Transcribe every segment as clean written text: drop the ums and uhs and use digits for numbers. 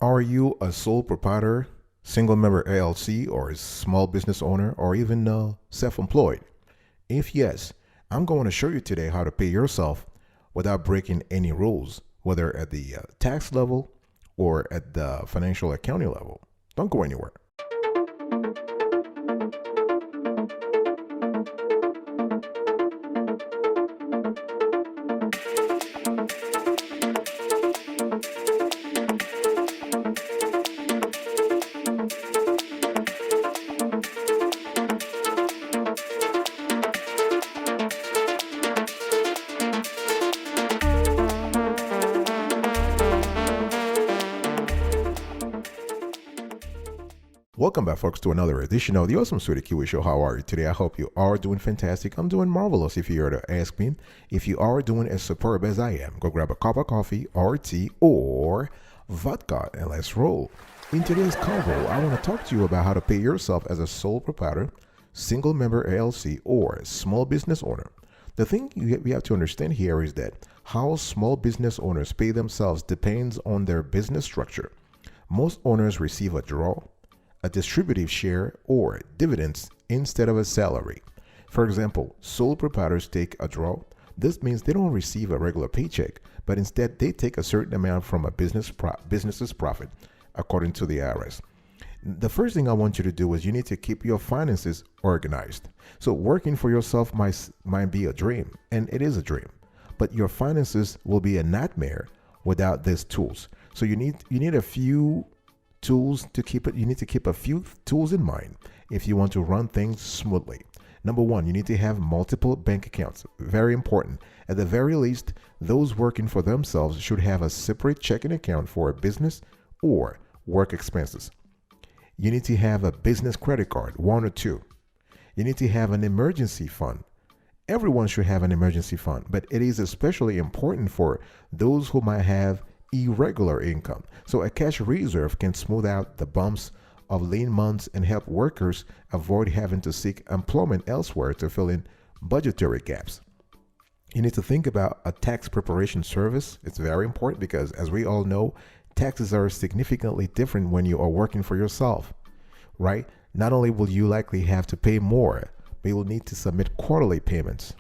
Are you a sole proprietor, single member LLC, or a small business owner, or even self-employed? If yes, I'm going to show you today how to pay yourself without breaking any rules, whether at the tax level or at the financial accounting level. Don't go anywhere. Welcome back, folks, to another edition of the Awesome Sweetie Kiwi Show. How are you today? I hope you are doing fantastic. I'm doing marvelous. If you were to ask me, if you are doing as superb as I am, go grab a cup of coffee or tea or vodka and let's roll. In today's convo, I want to talk to you about how to pay yourself as a sole proprietor, single member LLC, or small business owner. The thing we have to understand here is that how small business owners pay themselves depends on their business structure. Most owners receive a draw, a distributive share, or dividends instead of a salary. For example, sole proprietors take a draw. This means they don't receive a regular paycheck, but instead they take a certain amount from a business's profit, according to the IRS. The first thing I want you to do is you need to keep your finances organized. So working for yourself might be a dream, and it is a dream, but your finances will be a nightmare without these tools. So you need a few tools to keep it. You need to keep a few tools in mind if you want to run things smoothly. Number one, you need to have multiple bank accounts. Very important. At the very least, those working for themselves should have a separate checking account for a business or work expenses. You need to have a business credit card, one or two. You need to have an emergency fund. Everyone should have an emergency fund, but it is especially important for those who might have irregular income. So a cash reserve can smooth out the bumps of lean months and help workers avoid having to seek employment elsewhere to fill in budgetary gaps. You need to think about a tax preparation service. It's very important because, as we all know, taxes are significantly different when you are working for yourself, right? Not only will you likely have to pay more, but you will need to submit quarterly payments.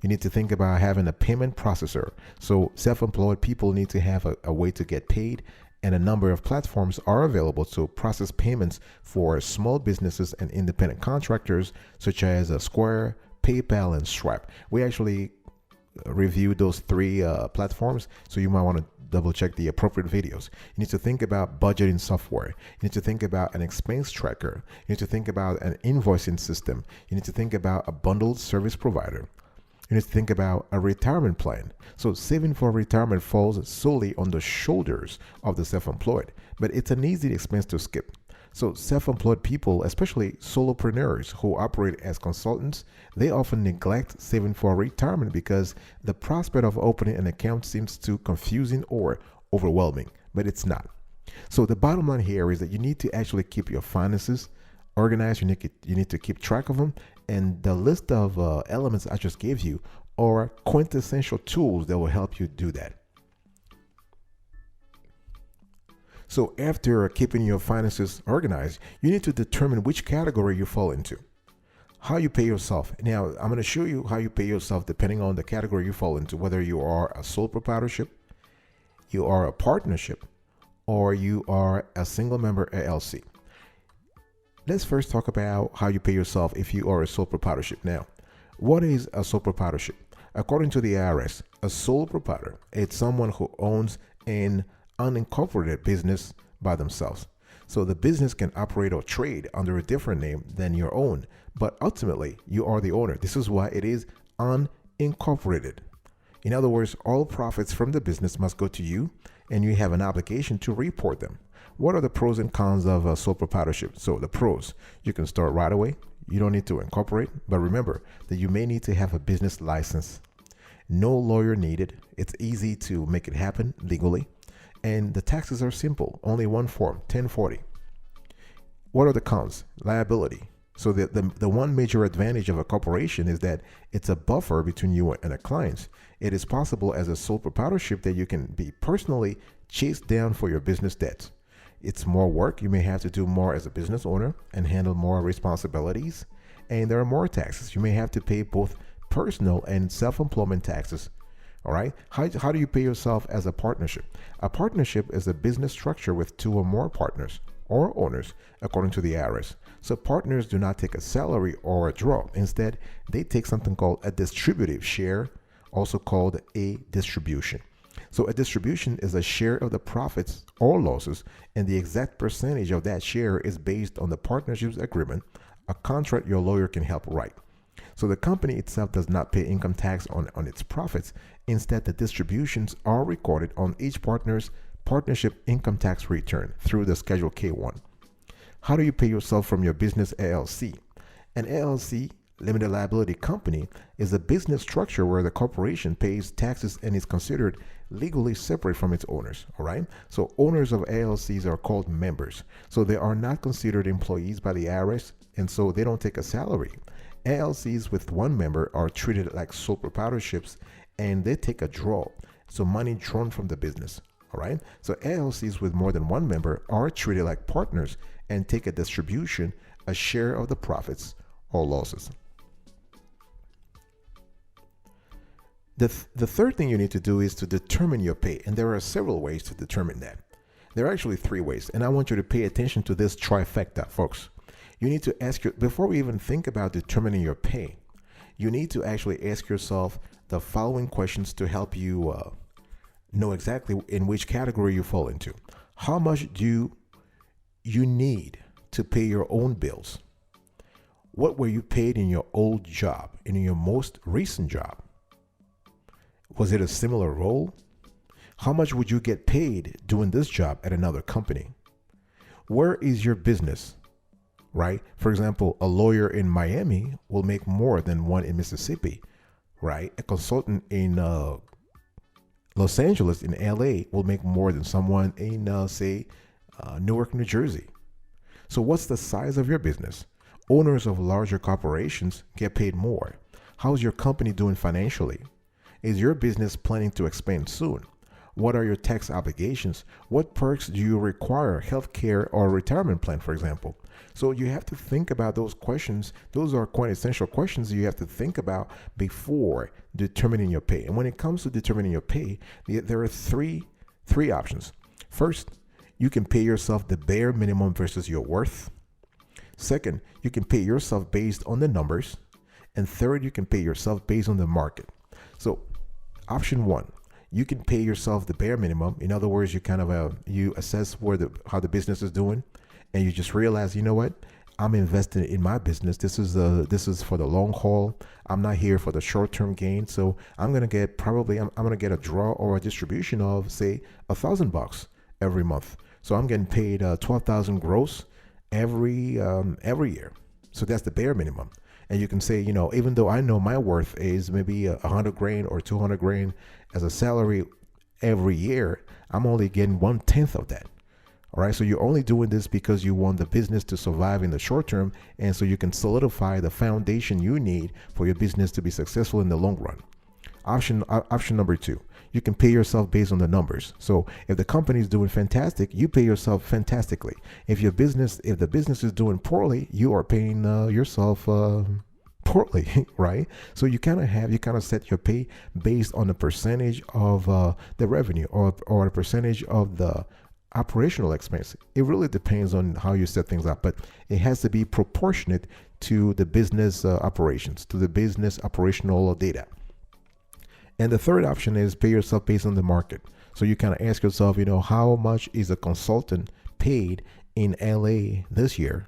You need to think about having a payment processor. So self-employed people need to have a way to get paid, and a number of platforms are available to process payments for small businesses and independent contractors, such as Square, PayPal, and Stripe. We actually reviewed those three platforms, so you might want to double check the appropriate videos. You need to think about budgeting software. You need to think about an expense tracker. You need to think about an invoicing system. You need to think about a bundled service provider. You need to think about a retirement plan. So saving for retirement falls solely on the shoulders of the self-employed, but it's an easy expense to skip. So self-employed people, especially solopreneurs who operate as consultants, they often neglect saving for retirement because the prospect of opening an account seems too confusing or overwhelming, but it's not. So the bottom line here is that you need to actually keep your finances organized. You need to keep track of them. And the list of elements I just gave you are quintessential tools that will help you do that. So after keeping your finances organized, you need to determine which category you fall into. How you pay yourself. Now, I'm going to show you how you pay yourself depending on the category you fall into, whether you are a sole proprietorship, you are a partnership, or you are a single member LLC. Let's first talk about how you pay yourself if you are a sole proprietorship. Now, what is a sole proprietorship? According to the IRS, a sole proprietor is someone who owns an unincorporated business by themselves. So the business can operate or trade under a different name than your own, but ultimately you are the owner. This is why it is unincorporated. In other words, all profits from the business must go to you, and you have an obligation to report them. What are the pros and cons of a sole proprietorship? So the pros, you can start right away. You don't need to incorporate, but remember that you may need to have a business license. No lawyer needed. It's easy to make it happen legally. And the taxes are simple, only one form, 1040. What are the cons? Liability. So the one major advantage of a corporation is that it's a buffer between you and a client. It is possible as a sole proprietorship that you can be personally chased down for your business debts. It's more work. You may have to do more as a business owner and handle more responsibilities. And there are more taxes. You may have to pay both personal and self-employment taxes. All right. How do you pay yourself as a partnership? A partnership is a business structure with two or more partners or owners, according to the IRS. So partners do not take a salary or a draw. Instead, they take something called a distributive share, also called a distribution. So a distribution is a share of the profits or losses, and the exact percentage of that share is based on the partnership's agreement, a contract your lawyer can help write. So the company itself does not pay income tax on its profits. Instead, the distributions are recorded on each partner's partnership income tax return through the Schedule K-1. How do you pay yourself from your business LLC? An LLC, limited liability company, is a business structure where the corporation pays taxes and is considered legally separate from its owners. All right. So owners of LLCs are called members. So they are not considered employees by the IRS, and so they don't take a salary. LLCs with one member are treated like sole proprietorships, and they take a draw, so money drawn from the business. All right. So LLCs with more than one member are treated like partners and take a distribution, a share of the profits or losses. The third thing you need to do is to determine your pay, and there are several ways to determine that. There are actually three ways, and I want you to pay attention to this trifecta, folks. You need to ask before we even think about determining your pay, you need to actually ask yourself the following questions to help you know exactly in which category you fall into. How much do you need to pay your own bills? What were you paid in your old job, in your most recent job? Was it a similar role? How much would you get paid doing this job at another company? Where is your business? Right? For example, a lawyer in Miami will make more than one in Mississippi, right? A consultant in Los Angeles, in LA, will make more than someone in, say, Newark, New Jersey. So what's the size of your business? Owners of larger corporations get paid more. How's your company doing financially? Is your business planning to expand soon? What are your tax obligations? What perks do you require? Healthcare or retirement plan, for example. So you have to think about those questions. Those are quite essential questions you have to think about before determining your pay. And when it comes to determining your pay, there are three options. First, you can pay yourself the bare minimum versus your worth. Second, you can pay yourself based on the numbers. And third, you can pay yourself based on the market. So option one, you can pay yourself the bare minimum. In other words, you kind of you assess how the business is doing, and you just realize, you know what, I'm invested in my business. This is for the long haul. I'm not here for the short-term gain. So I'm gonna get I'm gonna get a draw or a distribution of, say, $1,000 every month. So I'm getting paid $12,000 gross every year. So that's the bare minimum. And you can say, you know, even though I know my worth is maybe $100,000 or $200,000 as a salary every year, I'm only getting 1/10 of that. All right. So you're only doing this because you want the business to survive in the short term. And so you can solidify the foundation you need for your business to be successful in the long run. Option number two, you can pay yourself based on the numbers. So if the company is doing fantastic, you pay yourself fantastically. If the business is doing poorly, you are paying yourself poorly, right? So you kind of set your pay based on the percentage of the revenue or the percentage of the operational expense. It really depends on how you set things up, but it has to be proportionate to the business operations, to the business operational data. And the third option is pay yourself based on the market. So you kind of ask yourself, you know, how much is a consultant paid in LA this year?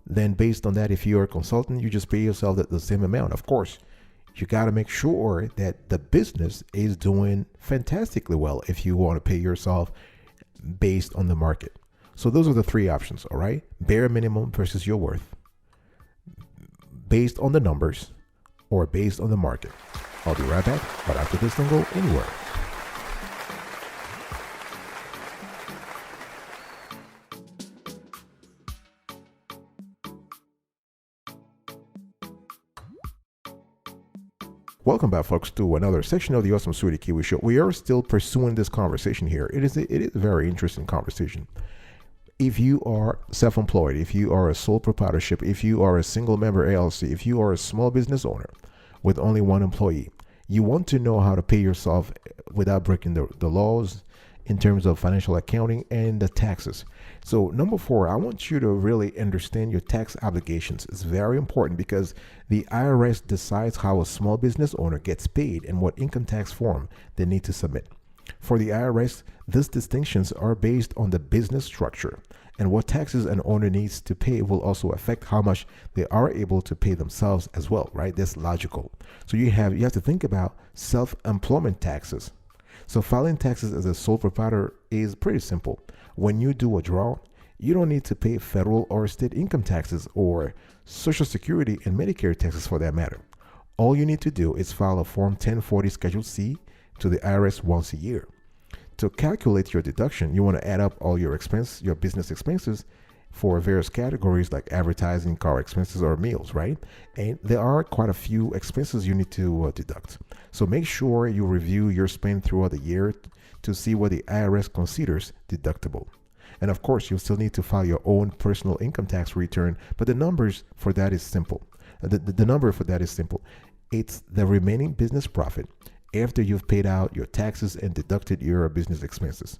Then based on that, if you're a consultant, you just pay yourself the same amount. Of course, you got to make sure that the business is doing fantastically well if you want to pay yourself based on the market. So those are the three options, all right? Bare minimum versus your worth, based on the numbers, or based on the market. I'll be right back, but after this, don't go anywhere. Welcome back, folks, to another section of the Awesome Sweetie Kiwi Show. We are still pursuing this conversation here. It is a very interesting conversation. If you are self-employed, if you are a sole proprietorship, if you are a single member LLC, if you are a small business owner with only one employee, you want to know how to pay yourself without breaking the laws in terms of financial accounting and the taxes. So number 4, I want you to really understand your tax obligations. It's very important because the IRS decides how a small business owner gets paid and what income tax form they need to submit. For the IRS, these distinctions are based on the business structure, and what taxes an owner needs to pay will also affect how much they are able to pay themselves as well, right? That's logical. So you have to think about self-employment taxes. So filing taxes as a sole proprietor is pretty simple. When you do a draw, you don't need to pay federal or state income taxes or Social Security and Medicare taxes for that matter. All you need to do is file a Form 1040 Schedule C to the IRS once a year. To calculate your deduction, you want to add up all your business expenses for various categories like advertising, car expenses, or meals, right? And there are quite a few expenses you need to deduct. So make sure you review your spend throughout the year to see what the IRS considers deductible. And of course, you'll still need to file your own personal income tax return, but the numbers for that is simple. The number for that is simple. It's the remaining business profit after you've paid out your taxes and deducted your business expenses.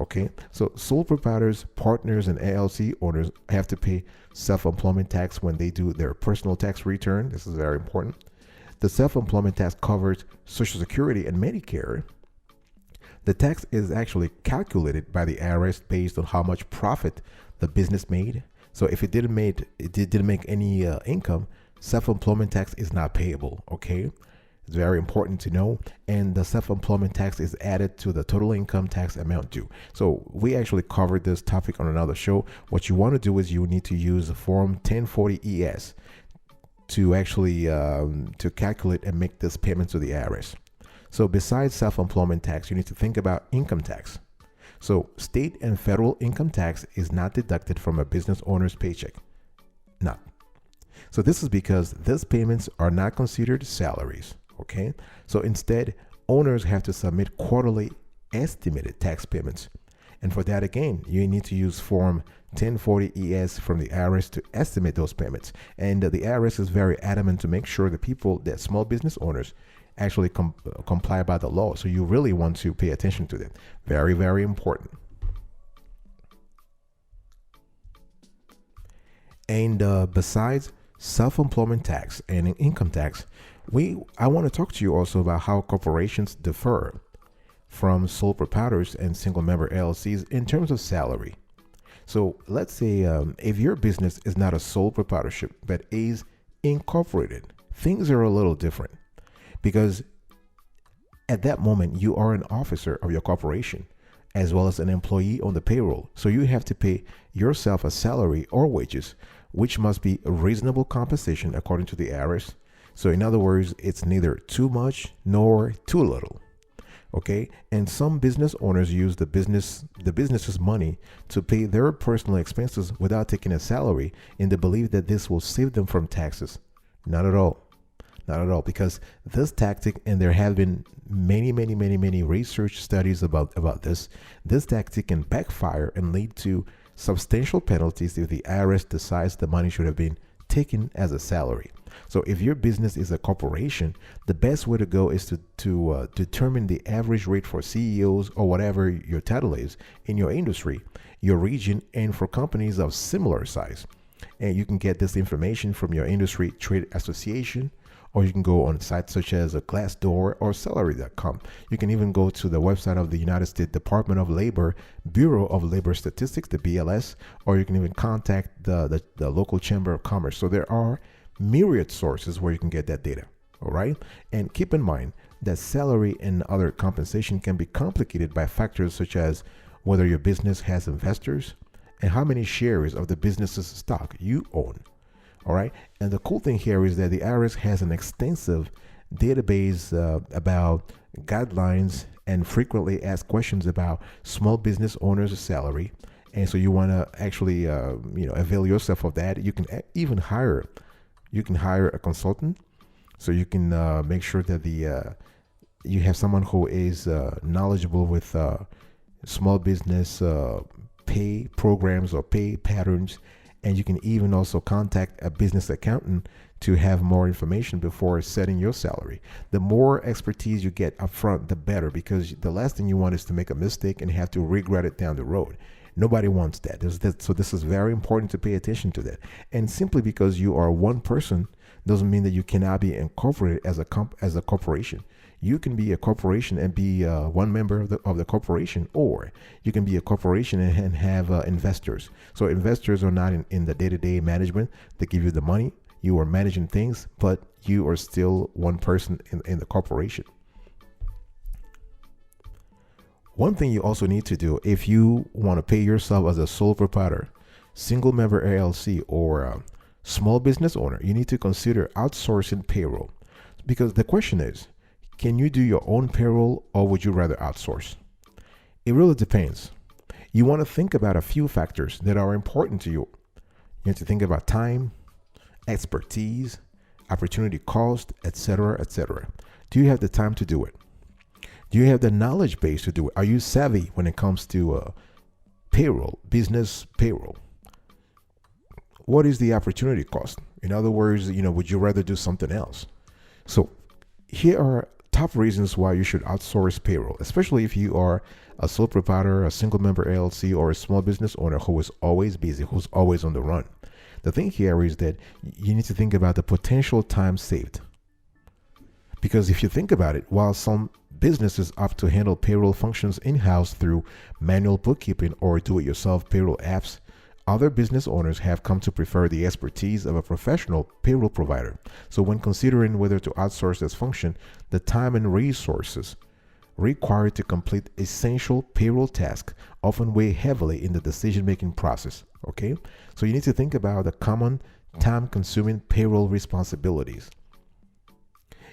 Okay, so sole proprietors, partners, and LLC owners have to pay self-employment tax when they do their personal tax return. This is very important. The self-employment tax covers Social Security and Medicare. The tax is actually calculated by the IRS based on how much profit the business made. So if it didn't make any income, self-employment tax is not payable. Okay. It's very important to know. And the self-employment tax is added to the total income tax amount due. So we actually covered this topic on another show. What you want to do is you need to use the Form 1040 ES to actually to calculate and make this payment to the IRS. So besides self-employment tax, you need to think about income tax. So state and federal income tax is not deducted from a business owner's paycheck. Not. So this is because these payments are not considered salaries. Okay, so instead, owners have to submit quarterly estimated tax payments. And for that, again, you need to use Form 1040 ES from the IRS to estimate those payments. And the IRS is very adamant to make sure that small business owners actually comply by the law. So you really want to pay attention to that. Very, very important. And besides self-employment tax and income tax, I want to talk to you also about how corporations differ from sole proprietors and single member LLCs in terms of salary. So let's say if your business is not a sole proprietorship but is incorporated, things are a little different because at that moment you are an officer of your corporation as well as an employee on the payroll. So you have to pay yourself a salary or wages, which must be a reasonable compensation according to the IRS. So in other words, it's neither too much nor too little. Okay, and some business owners use the business's money to pay their personal expenses without taking a salary in the belief that this will save them from taxes. Not at all. Not at all, because this tactic, and there have been many research studies about this tactic can backfire and lead to substantial penalties if the IRS decides the money should have been taken as a salary. So if your business is a corporation, the best way to go is to determine the average rate for CEOs or whatever your title is in your industry, your region, and for companies of similar size. And you can get this information from your industry trade association, or you can go on sites such as Glassdoor or Salary.com. You can even go to the website of the United States Department of Labor, Bureau of Labor Statistics, the BLS, or you can even contact the local Chamber of Commerce. So there are myriad sources where you can get that data. All right. And keep in mind that salary and other compensation can be complicated by factors such as whether your business has investors and how many shares of the business's stock you own. All right. And the cool thing here is that the IRS has an extensive database about guidelines and frequently asked questions about small business owners' salary. And so you want to actually, avail yourself of that. You can even hire a consultant, so you can make sure that you have someone who is knowledgeable with small business pay programs or pay patterns. And you can even also contact a business accountant to have more information before setting your salary. The more expertise you get upfront, the better, because the last thing you want is to make a mistake and have to regret it down the road. Nobody wants that. So this is very important to pay attention to that. And simply because you are one person doesn't mean that you cannot be incorporated as a corporation. You can be a corporation and be one member of the corporation, or you can be a corporation and have investors. So investors are not in the day-to-day management. They give you the money. You are managing things, but you are still one person in the corporation. One thing you also need to do if you want to pay yourself as a sole proprietor, single member LLC, or small business owner, you need to consider outsourcing payroll. Because the question is, can you do your own payroll, or would you rather outsource? It really depends. You want to think about a few factors that are important to you. You have to think about time, expertise, opportunity cost, etc., etc. Do you have the time to do it? Do you have the knowledge base to do it? Are you savvy when it comes to payroll, business payroll? What is the opportunity cost? In other words, would you rather do something else? So here are top reasons why you should outsource payroll, especially if you are a sole proprietor, a single member LLC, or a small business owner who is always busy, who's always on the run. The thing here is that you need to think about the potential time saved. Because if you think about it, while some businesses opt to handle payroll functions in-house through manual bookkeeping or do-it-yourself payroll apps, other business owners have come to prefer the expertise of a professional payroll provider. So when considering whether to outsource this function, the time and resources required to complete essential payroll tasks often weigh heavily in the decision-making process. Okay, so you need to think about the common time-consuming payroll responsibilities.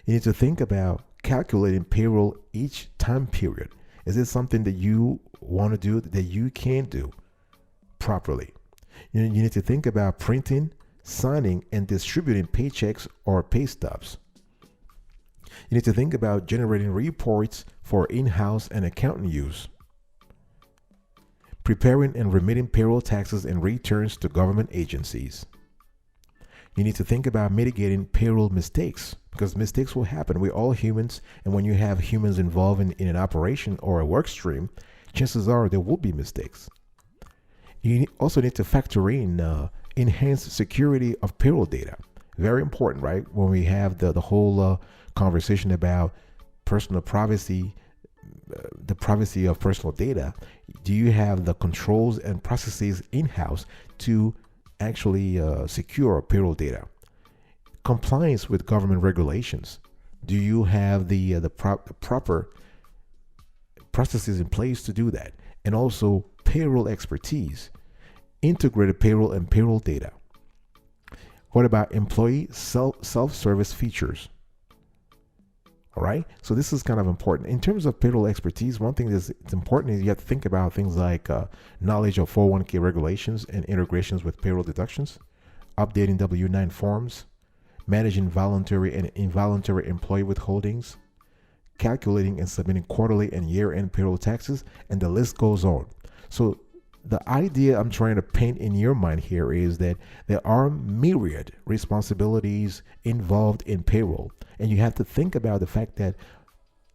You need to think about calculating payroll each time period. Is it something that you want to do that you can't do properly? You need to think about printing, signing, and distributing paychecks or pay stubs. You need to think about generating reports for in-house and accounting use, preparing and remitting payroll taxes and returns to government agencies. You need to think about mitigating payroll mistakes, because mistakes will happen. We're all humans, and when you have humans involved in an operation or a work stream, chances are there will be mistakes. You also need to factor in enhanced security of payroll data. Very important, right? When we have the whole conversation about personal privacy, the privacy of personal data, do you have the controls and processes in-house to actually secure payroll data? Compliance with government regulations. Do you have the proper processes in place to do that? And also payroll expertise, integrated payroll and payroll data. What about employee self-service features? All right, so this is kind of important. In terms of payroll expertise, one thing that's important is you have to think about things like knowledge of 401k regulations and integrations with payroll deductions, updating W-9 forms, managing voluntary and involuntary employee withholdings, calculating and submitting quarterly and year-end payroll taxes, and the list goes on. So the idea I'm trying to paint in your mind here is that there are myriad responsibilities involved in payroll, and you have to think about the fact that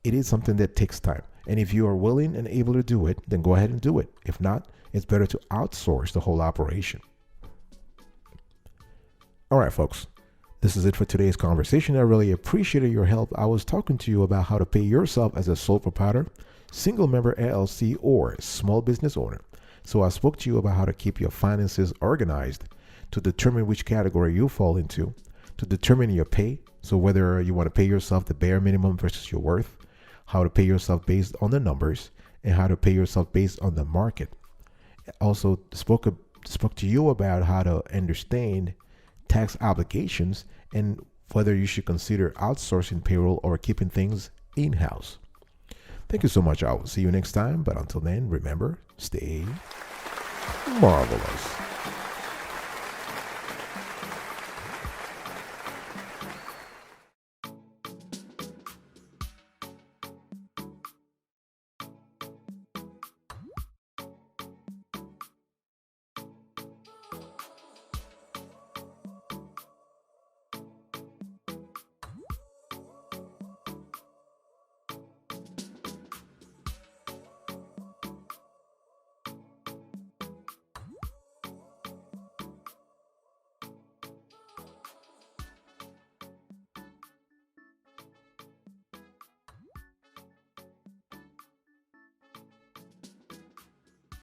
it is something that takes time. And if you are willing and able to do it, then go ahead and do it. If not, it's better to outsource the whole operation. All right, folks. This is it for today's conversation. I really appreciated your help. I was talking to you about how to pay yourself as a sole proprietor, single member LLC, or small business owner. So I spoke to you about how to keep your finances organized, to determine which category you fall into, to determine your pay. So whether you want to pay yourself the bare minimum versus your worth, how to pay yourself based on the numbers, and how to pay yourself based on the market. Also spoke to you about how to understand tax obligations and whether you should consider outsourcing payroll or keeping things in-house. Thank you so much. I will see you next time. But until then, remember, stay marvelous.